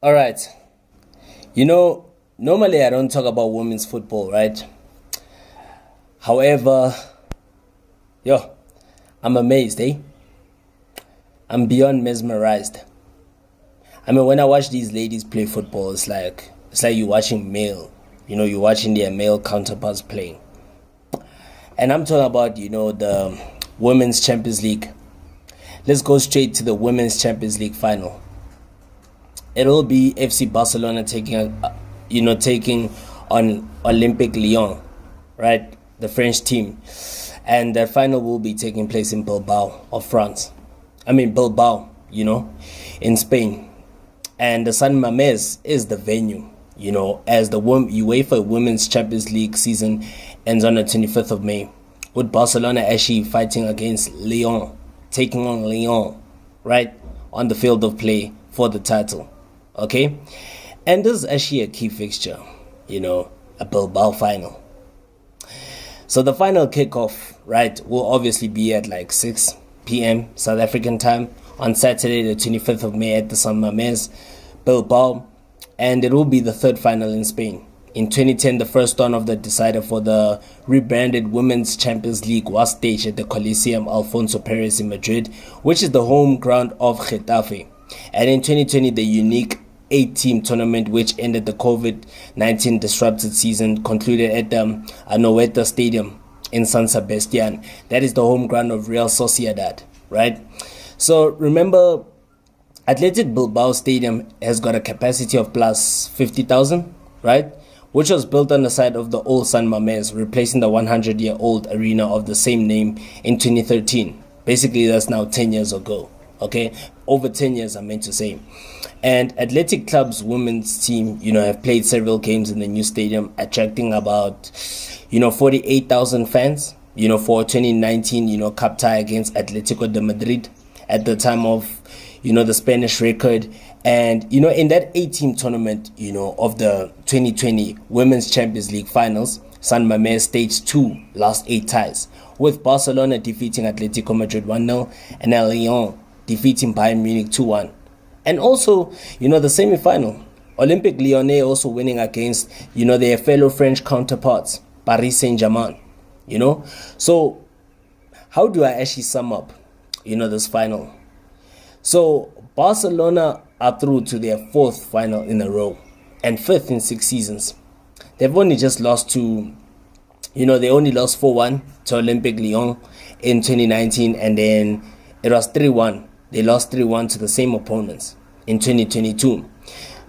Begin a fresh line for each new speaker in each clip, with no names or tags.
All right. Normally I don't talk about women's football, right? However, I'm amazed, eh? I'm beyond mesmerized. I mean, when I watch these ladies play football, it's like you're watching you're watching their male counterparts playing. And I'm talking about, the Women's Champions League. Let's go straight to the Women's Champions League final. It'll be FC Barcelona taking on Olympic Lyon, right? The French team. And that final will be taking place in Bilbao of France. Bilbao, in Spain. And the San Mames is the venue, as the UEFA Women's Champions League season ends on the 25th of May, with Barcelona actually fighting against Lyon, taking on Lyon, right, on the field of play for the title, okay? And this is actually a key fixture, a Bilbao final. So the final kickoff, right, will obviously be at like 6 p.m. South African time on Saturday, the 25th of May at the San Mames, Bilbao, and it will be the third final in Spain. In 2010, the first round of the decider for the rebranded Women's Champions League was staged at the Coliseum Alfonso Perez in Madrid, which is the home ground of Getafe. And in 2020, the unique 8-team tournament, which ended the COVID-19 disrupted season, concluded at the Anoeta Stadium in San Sebastian. That is the home ground of Real Sociedad, right? So remember, Athletic Bilbao Stadium has got a capacity of plus 50,000, right? Which was built on the site of the old San Mames, replacing the 100-year-old arena of the same name in 2013. Basically, that's now 10 years ago, okay? Over 10 years, I meant to say. And Athletic Club's women's team, have played several games in the new stadium, attracting about, 48,000 fans, for 2019, cup tie against Atletico de Madrid at the time of, the Spanish record. And, in that 8-team tournament, of the 2020 Women's Champions League finals, San Mames staged 2 last 8 ties, with Barcelona defeating Atletico Madrid 1-0 and Lyon defeating Bayern Munich 2-1. And also, the semi-final, Olympique Lyonnais also winning against, their fellow French counterparts, Paris Saint-Germain, So, how do I actually sum up, this final? So, Barcelona are through to their 4th final in a row and 5th in 6 seasons. They've only just lost to, they only lost 4-1 to Olympique Lyon in 2019, and then it was 3-1. They lost 3-1 to the same opponents in 2022.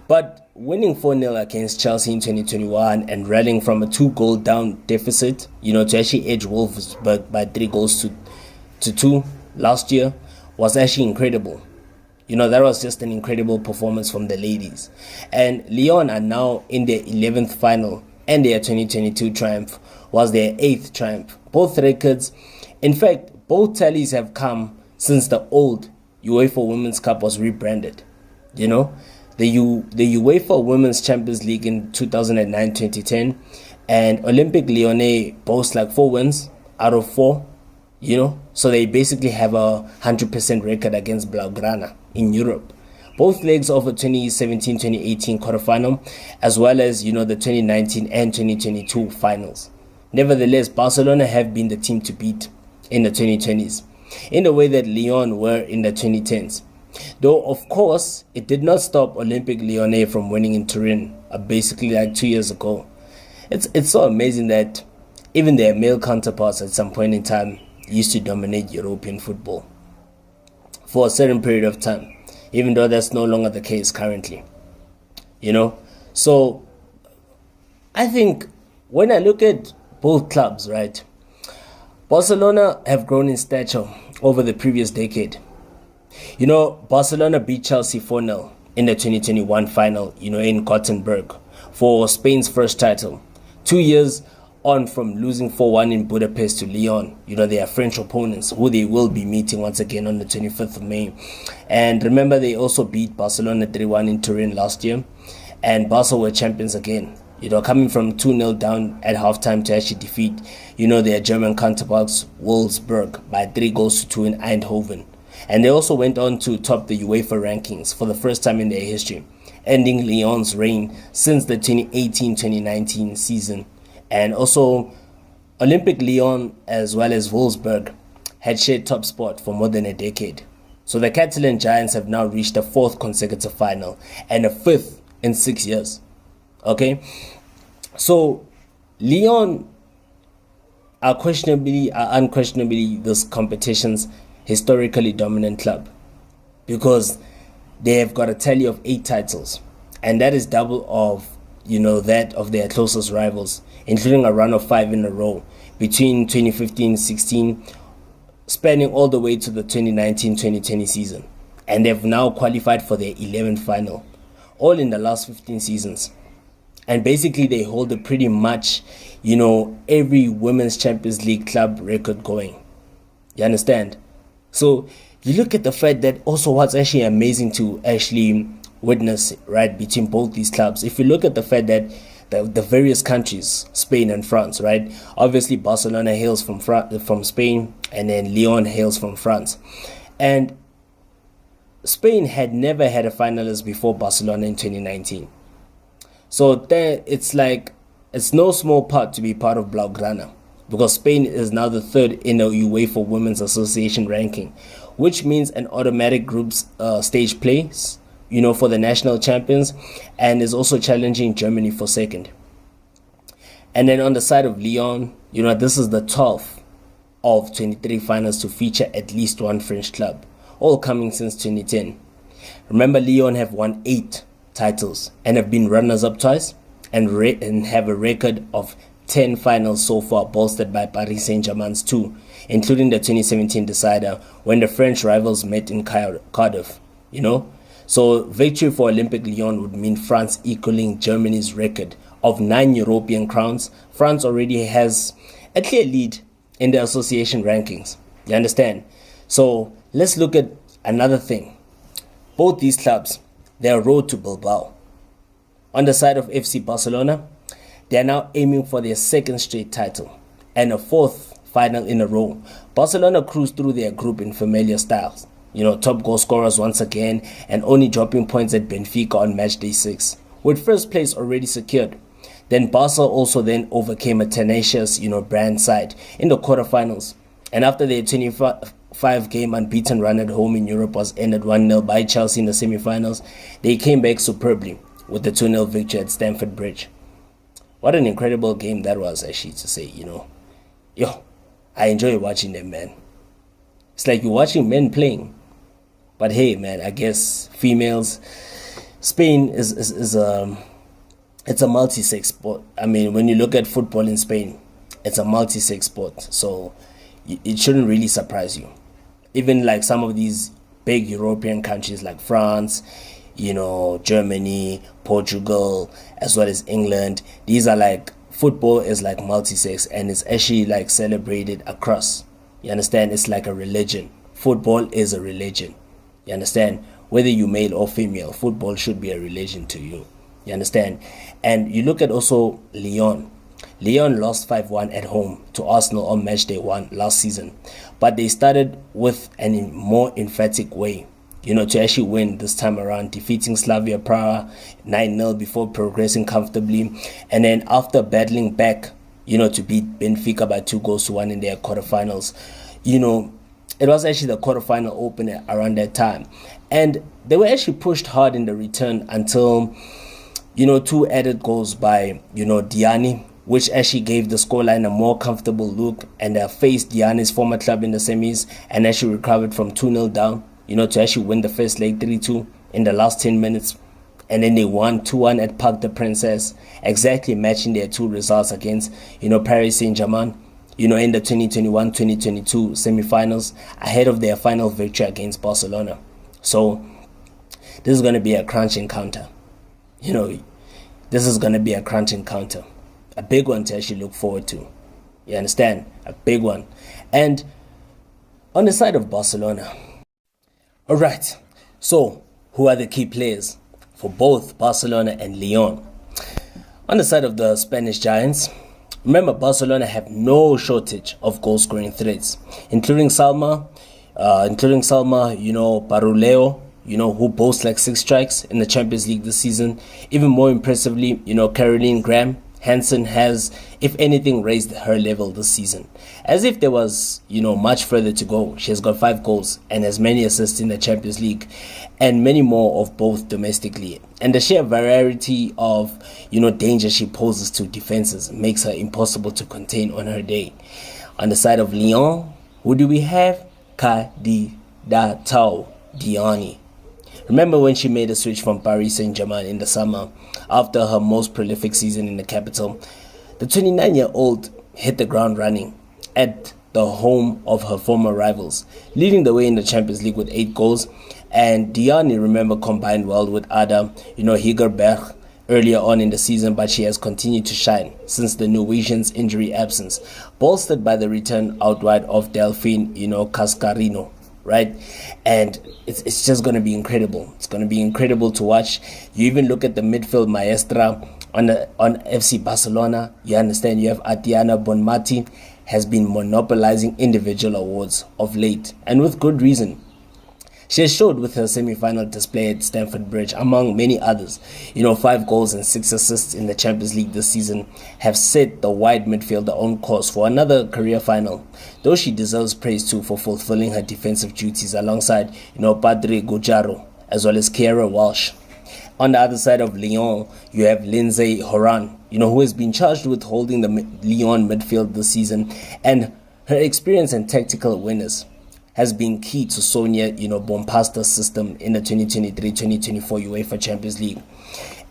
But winning 4-0 against Chelsea in 2021 and rallying from a 2-goal down deficit, to actually edge Wolfsburg by 3 goals to 2 last year was actually incredible. That was just an incredible performance from the ladies. And Lyon are now in their 11th final, and their 2022 triumph was their 8th triumph. Both records, in fact, both tallies have come since the old UEFA Women's Cup was rebranded. The UEFA Women's Champions League in 2009-2010, and Olympique Lyonnais boasts like 4 wins out of 4, so they basically have a 100% record against Blaugrana in Europe. Both legs of a 2017-2018 quarterfinal, as well as, the 2019 and 2022 finals. Nevertheless, Barcelona have been the team to beat in the 2020s, in the way that Lyon were in the 2010s. Though, of course, it did not stop Olympique Lyonnais from winning in Turin, basically like 2 years ago. It's so amazing that even their male counterparts at some point in time used to dominate European football for a certain period of time, even though that's no longer the case currently. So I think when I look at both clubs, right, Barcelona have grown in stature over the previous decade. Barcelona beat Chelsea 4-0 in the 2021 final, in Gothenburg for Spain's first title. 2 years on from losing 4-1 in Budapest to Lyon, their French opponents, who they will be meeting once again on the 25th of May. And remember, they also beat Barcelona 3-1 in Turin last year, and Barca were champions again. Coming from 2-0 down at halftime to actually defeat, their German counterparts Wolfsburg by 3 goals to 2 in Eindhoven. And they also went on to top the UEFA rankings for the first time in their history. ending Lyon's reign since the 2018-2019 season. And also, Olympic Lyon as well as Wolfsburg had shared top spot for more than a decade. So the Catalan Giants have now reached a fourth consecutive final and a fifth in 6 years. Okay, so Lyon are unquestionably this competition's historically dominant club, because they have got a tally of 8 titles, and that is double of that of their closest rivals, including a run of 5 in a row between 2015-16 spanning all the way to the 2019-2020 season, and they've now qualified for their 11th final, all in the last 15 seasons. And basically they hold a pretty much every women's Champions League club record going. You understand? So you look at the fact that also what's actually amazing to actually witness, right, between both these clubs. If you look at the fact that the various countries, Spain and France, right? Obviously Barcelona hails from Spain, and then Lyon hails from France. And Spain had never had a finalist before Barcelona in 2019. So there, it's no small part to be part of Blaugrana, because Spain is now the third in the UEFA Women's Association ranking, which means an automatic group stage place, for the national champions, and is also challenging Germany for second. And then on the side of Lyon, this is the 12th of 23 finals to feature at least one French club, all coming since 2010. Remember, Lyon have won 8 titles and have been runners-up twice, and have a record of 10 finals so far, bolstered by Paris Saint-Germain's 2, including the 2017 decider when the French rivals met in Cardiff. So victory for Olympic Lyon would mean France equaling Germany's record of 9 European crowns. France already has a clear lead in the association rankings. You understand? So let's look at another thing. Both these clubs, their road to Bilbao. On the side of FC Barcelona, they are now aiming for their second straight title and a fourth final in a row. Barcelona cruised through their group in familiar styles. Top goal scorers once again, and only dropping points at Benfica on match day 6, with first place already secured. Then Barca also then overcame a tenacious, brand side in the quarterfinals. And after their 25-game unbeaten run at home in Europe was ended 1-0 by Chelsea in the semi-finals, they came back superbly with the 2-0 victory at Stamford Bridge. What an incredible game that was, actually, to say, I enjoy watching them, man. It's like you're watching men playing. But hey, man, I guess females, Spain is it's a multi-sex sport. I mean, when you look at football in Spain, it's a multi-sex sport. So it shouldn't really surprise you. Even like some of these big European countries like France, Germany, Portugal, as well as England, these are like, football is like multi-sex, and it's actually like celebrated across. You understand? It's like a religion. Football is a religion. You understand? Whether you male or female, football should be a religion to you. You understand? And you look at also Lyon. Lyon lost 5-1 at home to Arsenal on match day 1 last season. But they started with a more emphatic way, to actually win this time around, defeating Slavia Praha 9-0 before progressing comfortably. And then after battling back, to beat Benfica by 2-1 in their quarterfinals, it was actually the quarterfinal opener around that time. And they were actually pushed hard in the return until, 2 added goals by, Diani, which actually gave the scoreline a more comfortable look, and faced Diani's former club in the semis and actually recovered from 2-0 down, to actually win the first leg 3-2 in the last 10 minutes. And then they won 2-1 at Parc des Princes, exactly matching their 2 results against, Paris Saint-Germain, in the 2021-2022 semi-finals, ahead of their final victory against Barcelona. So this is going to be a crunch encounter. This is going to be a crunch encounter. A big one to actually look forward to. You understand? A big one. And on the side of Barcelona, all right, so who are the key players for both Barcelona and Lyon? On the side of the Spanish Giants, remember, Barcelona have no shortage of goal-scoring threats, including Salma, Baruleo, who boasts like 6 strikes in the Champions League this season. Even more impressively, Caroline Graham Hansen has, if anything, raised her level this season. As if there was, much further to go. She has got 5 goals and as many assists in the Champions League and many more of both domestically. And the sheer variety of, danger she poses to defenses makes her impossible to contain on her day. On the side of Lyon, who do we have? Kadidiatou Diani. Remember when she made a switch from Paris Saint-Germain in the summer after her most prolific season in the capital? The 29-year-old hit the ground running at the home of her former rivals, leading the way in the Champions League with 8 goals. And Diani, remember, combined well with Ada, Hegerberg earlier on in the season, but she has continued to shine since the Norwegian's injury absence, bolstered by the return out wide of Delphine, Cascarino. Right? And it's just going to be incredible. It's going to be incredible to watch. You even look at the midfield maestra on FC Barcelona. You understand you have Atiana Bonmati has been monopolizing individual awards of late, and with good reason. She has showed with her semi-final display at Stamford Bridge, among many others. 5 goals and 6 assists in the Champions League this season have set the wide midfielder on course for another career final. Though she deserves praise too for fulfilling her defensive duties alongside, Padre Gojaro, as well as Kiera Walsh. On the other side of Lyon, you have Lindsay Horan, who has been charged with holding the Lyon midfield this season, and her experience and tactical awareness has been key to Sonia, Bompasta's system in the 2023-2024 UEFA Champions League.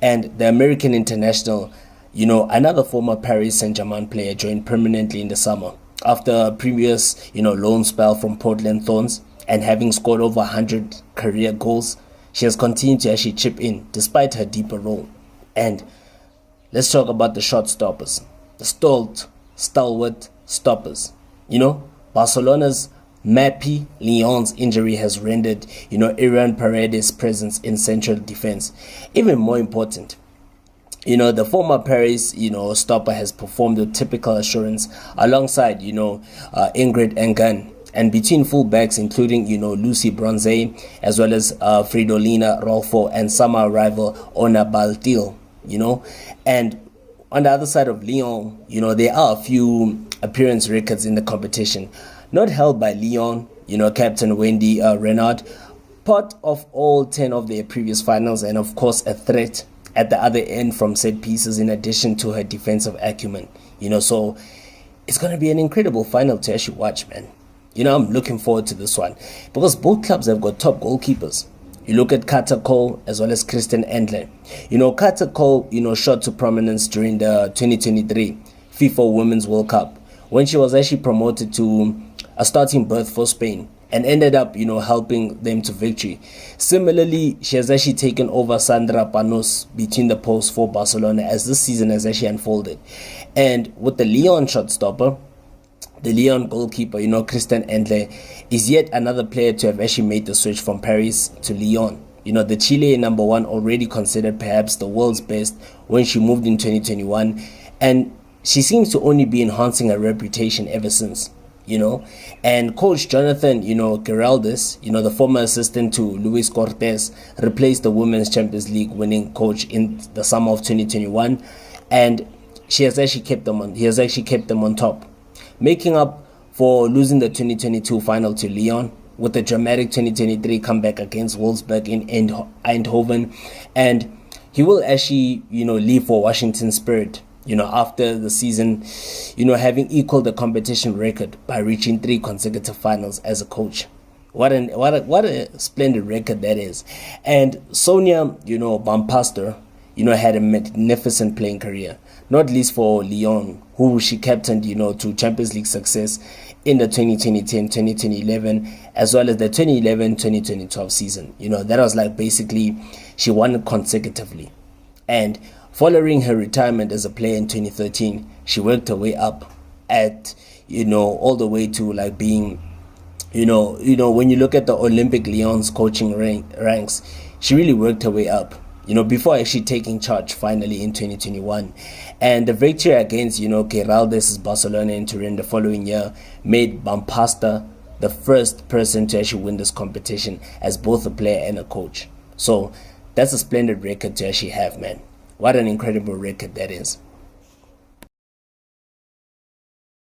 And the American international, another former Paris Saint-Germain player, joined permanently in the summer after a previous, loan spell from Portland Thorns, and having scored over 100 career goals, she has continued to actually chip in despite her deeper role. And let's talk about the shot stoppers, the stalwart stoppers. Barcelona's Mappy Lyon's injury has rendered, Aaron Paredes' presence in central defense even more important. The former Paris, stopper has performed with typical assurance alongside, Ingrid Engan, and between fullbacks including, Lucy Bronze, as well as Fridolina Rolfo and summer rival Ona Baltil, and on the other side of Lyon, there are a few appearance records in the competition, not held by Lyon, Captain Wendy Renard, part of all 10 of their previous finals, and of course a threat at the other end from set pieces in addition to her defensive acumen. So it's going to be an incredible final to actually watch, man. I'm looking forward to this one because both clubs have got top goalkeepers. You look at Carter Cole as well as Kristen Endler. Carter Cole, shot to prominence during the 2023 FIFA Women's World Cup when she was actually promoted to a starting berth for Spain and ended up, helping them to victory. Similarly, she has actually taken over Sandra Panos between the posts for Barcelona as this season has actually unfolded. And with the Lyon shot stopper, the Lyon goalkeeper, Kristen Endler, is yet another player to have actually made the switch from Paris to Lyon. The Chile number 1 already considered perhaps the world's best when she moved in 2021, and she seems to only be enhancing her reputation ever since. And coach Jonathan, Geraldis, the former assistant to Luis Cortés, replaced the Women's Champions League winning coach in the summer of 2021, and he has actually kept them on top, making up for losing the 2022 final to Lyon with the dramatic 2023 comeback against Wolfsburg in Eindhoven. And he will actually, leave for Washington Spirit, after the season, having equaled the competition record by reaching 3 consecutive finals as a coach. What a splendid record that is. And Sonia, Bompasta, had a magnificent playing career, not least for Lyon, who she captained, to Champions League success in the 2010-2011, as well as the 2011-2012 season. That was like basically she won it consecutively. And following her retirement as a player in 2013, she worked her way up at, all the way to like being, when you look at the Olympic Lyon's coaching ranks, she really worked her way up, before actually taking charge finally in 2021. And the victory against, Geraldis' Barcelona in Turin the following year made Bompasta the first person to actually win this competition as both a player and a coach. So that's a splendid record to actually have, man. What an incredible record that is.